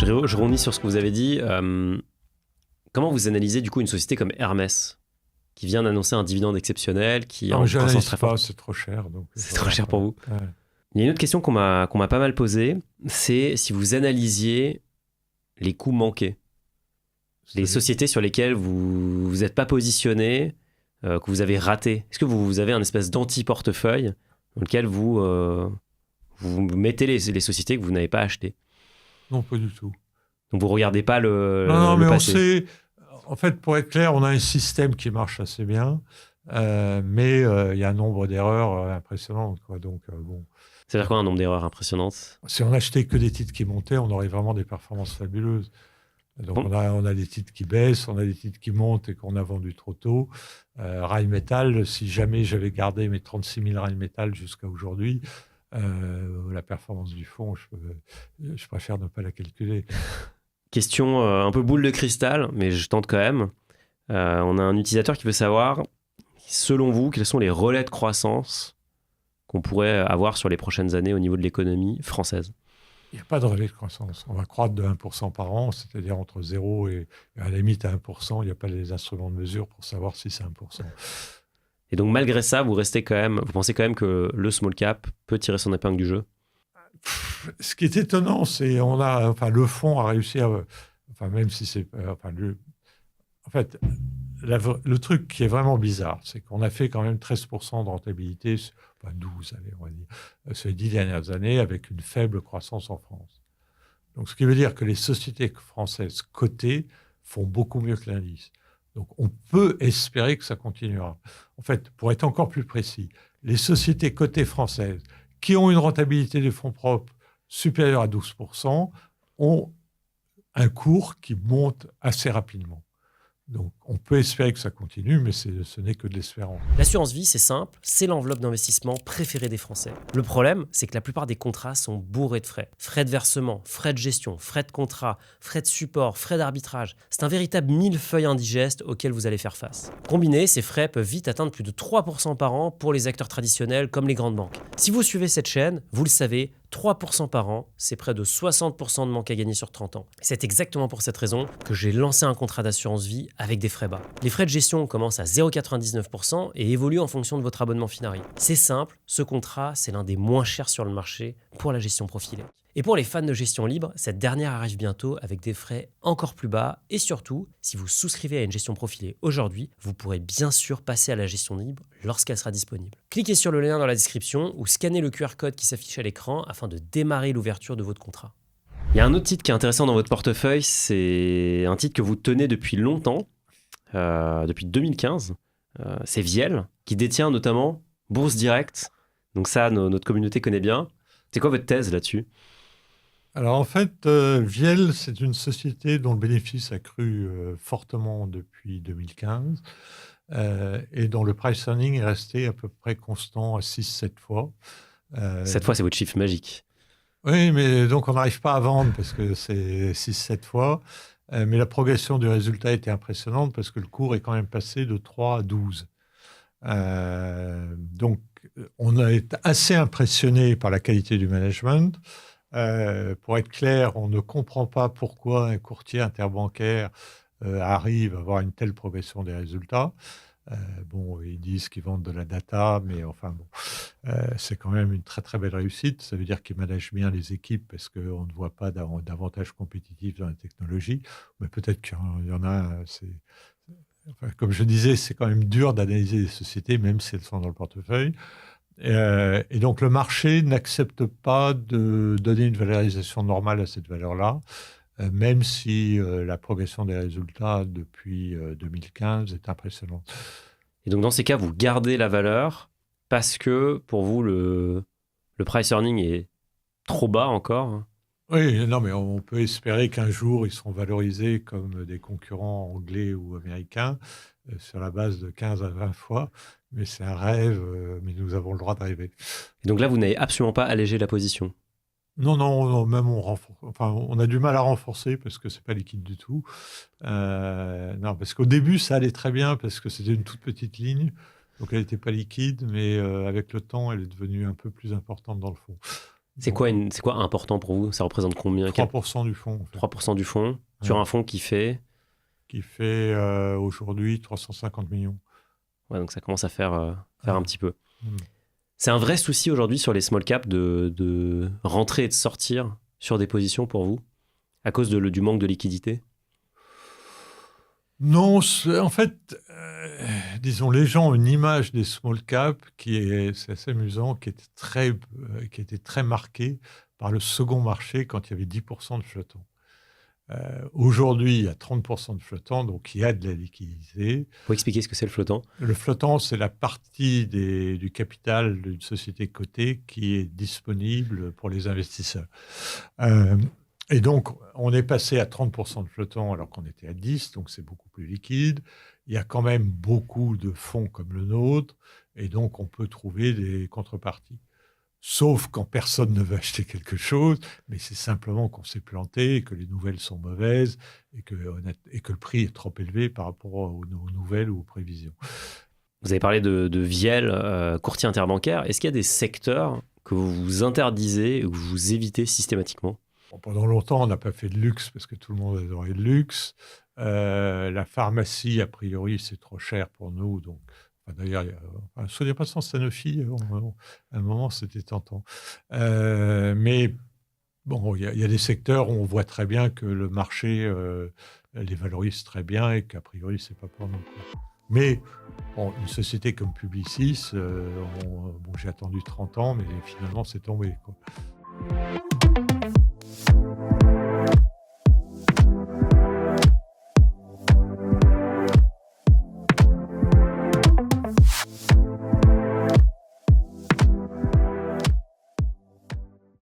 Je rebondis sur ce que vous avez dit. Comment vous analysez du coup une société comme Hermès, qui vient d'annoncer un dividende exceptionnel, qui a Non, une je croissance n'analyse très pas, forte? c'est trop cher. Donc, C'est trop cher pour vous. Ouais. Il y a une autre question qu'on m'a pas mal posée, c'est si vous analysiez les coûts manqués, les sociétés sur lesquelles vous n'êtes pas positionné, que vous avez raté. Est-ce que vous avez un espèce d'anti-portefeuille dans lequel vous mettez les sociétés que vous n'avez pas achetées? Non, pas du tout. Donc vous regardez pas Non, le mais on passé. sait. En fait, pour être clair, on a un système qui marche assez bien, mais il y a un nombre d'erreurs impressionnantes, quoi. Donc, bon. C'est-à-dire quoi un nombre d'erreurs impressionnantes? Si on achetait que des titres qui montaient, on aurait vraiment des performances fabuleuses. Donc, Bon. on a des titres qui baissent, on a des titres qui montent et qu'on a vendu trop tôt. Rheinmetall, si jamais j'avais gardé mes 36 000 Rheinmetall jusqu'à aujourd'hui, la performance du fonds, je préfère ne pas la calculer. Question un peu boule de cristal, mais je tente quand même. On a un utilisateur qui veut savoir, selon vous, quels sont les relais de croissance qu'on pourrait avoir sur les prochaines années au niveau de l'économie française? Il n'y a pas de relais de croissance. On va croître de 1% par an, c'est-à-dire entre 0 et à la limite à 1%. Il n'y a pas les instruments de mesure pour savoir si c'est 1%. Et donc malgré ça, vous pensez quand même que le small cap peut tirer son épingle du jeu? Ce qui est étonnant, c'est le fonds a réussi à, même si c'est, en fait, le truc qui est vraiment bizarre, c'est qu'on a fait quand même 13% de rentabilité, 12, allez, on va dire, ces 10 dernières années, avec une faible croissance en France. Donc, ce qui veut dire que les sociétés françaises cotées font beaucoup mieux que l'indice. Donc, on peut espérer que ça continuera. En fait, pour être encore plus précis, les sociétés cotées françaises qui ont une rentabilité des fonds propres supérieure à 12% ont un cours qui monte assez rapidement. Donc, on peut espérer que ça continue, mais ce n'est que de l'espérance. L'assurance vie, c'est simple, c'est l'enveloppe d'investissement préférée des Français. Le problème, c'est que la plupart des contrats sont bourrés de frais. Frais de versement, frais de gestion, frais de contrat, frais de support, frais d'arbitrage. C'est un véritable millefeuille indigeste auquel vous allez faire face. Combinés, ces frais peuvent vite atteindre plus de 3% par an pour les acteurs traditionnels comme les grandes banques. Si vous suivez cette chaîne, vous le savez, 3% par an, c'est près de 60% de manque à gagner sur 30 ans. C'est exactement pour cette raison que j'ai lancé un contrat d'assurance vie avec des frais bas. Les frais de gestion commencent à 0,99% et évoluent en fonction de votre abonnement Finari. C'est simple, ce contrat, c'est l'un des moins chers sur le marché pour la gestion profilée. Et pour les fans de gestion libre, cette dernière arrive bientôt avec des frais encore plus bas et surtout, si vous souscrivez à une gestion profilée aujourd'hui, vous pourrez bien sûr passer à la gestion libre lorsqu'elle sera disponible. Cliquez sur le lien dans la description ou scannez le QR code qui s'affiche à l'écran afin de démarrer l'ouverture de votre contrat. Il y a un autre titre qui est intéressant dans votre portefeuille, c'est un titre que vous tenez depuis longtemps, depuis 2015, c'est Viel, qui détient notamment Bourse Direct. Donc ça, notre communauté connaît bien. C'est quoi votre thèse là-dessus? Alors en fait, Viel, c'est une société dont le bénéfice a cru fortement depuis 2015 et dont le price earning est resté à peu près constant à 6-7 fois. Cette fois, c'est votre chiffre magique. Oui, mais donc on n'arrive pas à vendre parce que c'est 6-7 fois. Mais la progression du résultat était impressionnante parce que le cours est quand même passé de 3 à 12. Donc on a été assez impressionné par la qualité du management. Pour être clair, on ne comprend pas pourquoi un courtier interbancaire arrive à avoir une telle progression des résultats. Bon, ils disent qu'ils vendent de la data, mais enfin bon, c'est quand même une très très belle réussite. Ça veut dire qu'ils managent bien les équipes parce qu'on ne voit pas d'avantage compétitif dans la technologie. Mais peut-être qu'il y en a. Enfin, comme je disais, c'est quand même dur d'analyser les sociétés, même si elles sont dans le portefeuille. Et donc le marché n'accepte pas de donner une valorisation normale à cette valeur-là, même si la progression des résultats depuis 2015 est impressionnante. Et donc dans ces cas, vous gardez la valeur parce que pour vous, le price earning est trop bas encore? Oui, non, mais on peut espérer qu'un jour, ils seront valorisés comme des concurrents anglais ou américains sur la base de 15 à 20 fois. Mais c'est un rêve, mais nous avons le droit de rêver. Et donc là, vous n'avez absolument pas allégé la position? Non, même on renforce. Enfin, on a du mal à renforcer parce que c'est pas liquide du tout. Non, parce qu'au début, ça allait très bien parce que c'était une toute petite ligne, donc elle n'était pas liquide, mais avec le temps, elle est devenue un peu plus importante dans le fond. C'est quoi important pour vous? Ça représente combien? 3% du fonds, en fait. 3% du fonds sur un fonds qui fait? Qui fait aujourd'hui 350 millions. Ouais, donc ça commence à faire un petit peu. Mmh. C'est un vrai souci aujourd'hui sur les small caps de rentrer et de sortir sur des positions pour vous, à cause du manque de liquidité? Non, en fait, disons, les gens ont une image des small caps c'est assez amusant, qui était très marquée par le second marché quand il y avait 10% de flottants. Aujourd'hui, il y a 30% de flottants, donc il y a de la liquidité. Faut expliquer ce que c'est le flottant. Le flottant, c'est la partie du capital d'une société cotée qui est disponible pour les investisseurs. Et donc, on est passé à 30% de flottants alors qu'on était à 10%, donc c'est beaucoup plus liquide. Il y a quand même beaucoup de fonds comme le nôtre, et donc on peut trouver des contreparties. Sauf quand personne ne veut acheter quelque chose, mais c'est simplement qu'on s'est planté, que les nouvelles sont mauvaises et que le prix est trop élevé par rapport aux nouvelles ou aux prévisions. Vous avez parlé de Viel, courtier interbancaire. Est-ce qu'il y a des secteurs que vous interdisez ou que vous évitez systématiquement? Pendant longtemps, on n'a pas fait de luxe parce que tout le monde adorait le luxe. La pharmacie, a priori, c'est trop cher pour nous. Donc, d'ailleurs, soyez pas sans Sanofi, à un moment, c'était tentant. Mais bon, il y a des secteurs où on voit très bien que le marché les valorise très bien et qu'a priori, c'est pas pour nous. Mais bon, une société comme Publicis, j'ai attendu 30 ans, mais finalement, c'est tombé, quoi.